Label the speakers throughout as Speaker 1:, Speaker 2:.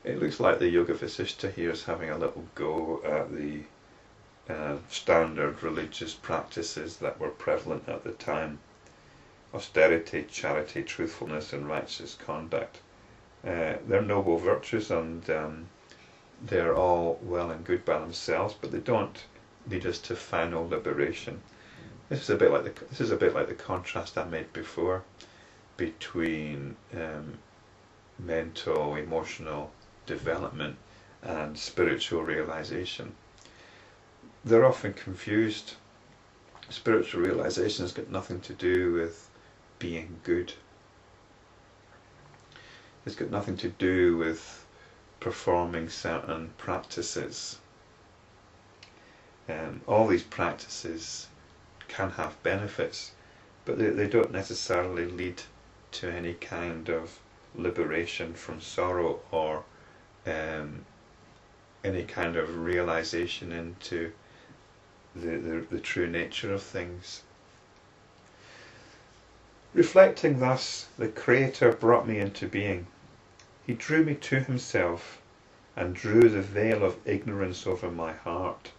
Speaker 1: It looks like the Yoga Vasistha here is having a little go at the standard religious practices that were prevalent at the time. Austerity, charity, truthfulness and righteous conduct. They're noble virtues, and they're all well and good by themselves, but they don't lead us to final liberation. This is a bit like the contrast I made before between mental, emotional development and spiritual realization. They're often confused. Spiritual realization has got nothing to do with being good. It's got nothing to do with performing certain practices. All these practices can have benefits, but they don't necessarily lead to any kind of liberation from sorrow or any kind of realization into the true nature of things. Reflecting thus, the Creator brought me into being. He drew me to himself and drew the veil of ignorance over my heart.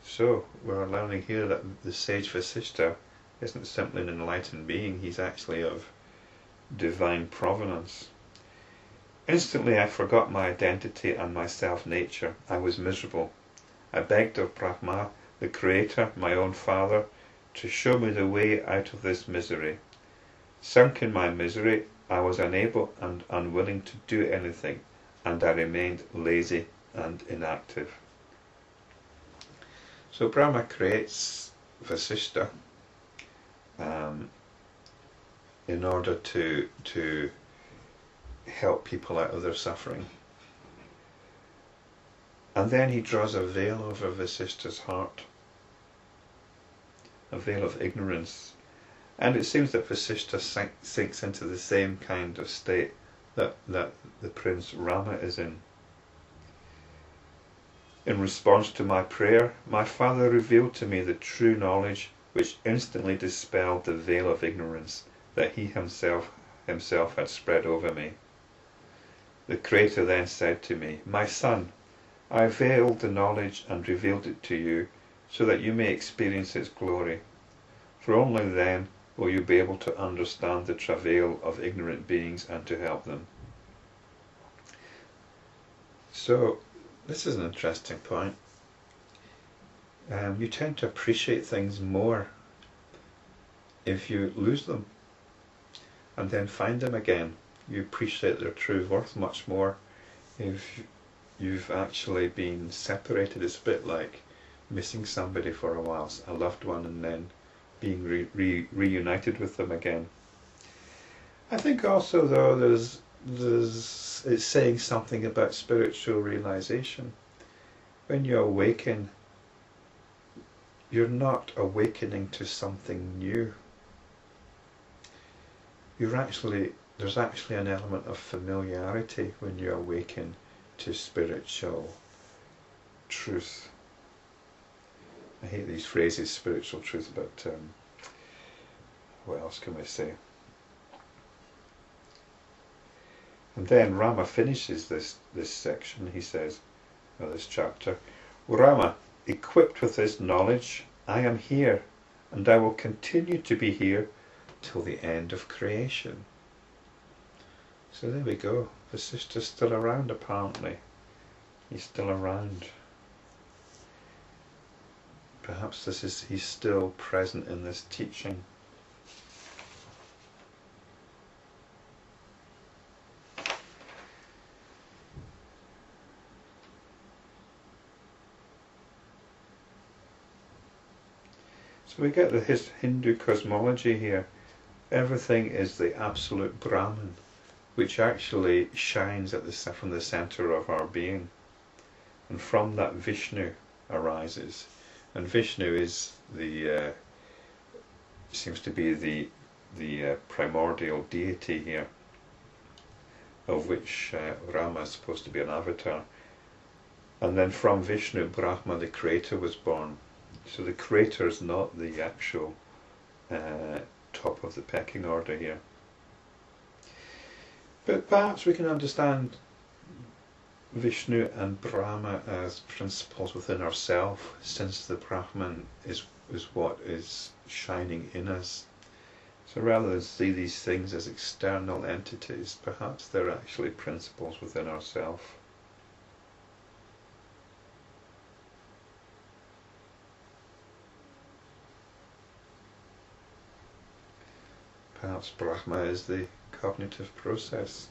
Speaker 1: So we're learning here that the sage Vasistha isn't simply an enlightened being, he's actually of divine provenance. Instantly I forgot my identity and my self-nature. I was miserable. I begged of Brahma, the Creator, my own father, to show me the way out of this misery. Sunk in my misery, I was unable and unwilling to do anything, and I remained lazy and inactive. So Brahma creates Vasistha in order to help people out of their suffering. And then he draws a veil over Vasistha's heart, a veil of ignorance. And it seems that Vasistha sinks into the same kind of state that the Prince Rama is in. In response to my prayer, my father revealed to me the true knowledge which instantly dispelled the veil of ignorance that he himself had spread over me. The Creator then said to me, "My son, I veiled the knowledge and revealed it to you so that you may experience its glory, for only then will you be able to understand the travail of ignorant beings and to help them." So this is an interesting point. You tend to appreciate things more if you lose them and then find them again. You appreciate their true worth much more if you've actually been separated. It's a bit like missing somebody for a while, a loved one, and then being reunited with them again. I think also though it's saying something about spiritual realization. When you awaken, you're not awakening to something new. There's actually an element of familiarity when you awaken to spiritual truth. I hate these phrases, spiritual truth, but what else can we say? And then Rama finishes this section. He says, or this chapter, Rama, equipped with this knowledge, I am here, and I will continue to be here till the end of creation. So there we go. Vasistha's still around, apparently. He's still around. Perhaps he's still present in this teaching. So we get his Hindu cosmology here. Everything is the absolute Brahman, which actually shines from the center of our being. And from that Vishnu arises. And Vishnu is seems to be the primordial deity here, of which Rama is supposed to be an avatar. And then from Vishnu, Brahma, the Creator, was born. So the Creator is not the actual top of the pecking order here. But perhaps we can understand Vishnu and Brahma as principles within ourselves, since the Brahman is what is shining in us. So rather than see these things as external entities, perhaps they're actually principles within ourselves. Perhaps Brahma is the cognitive process.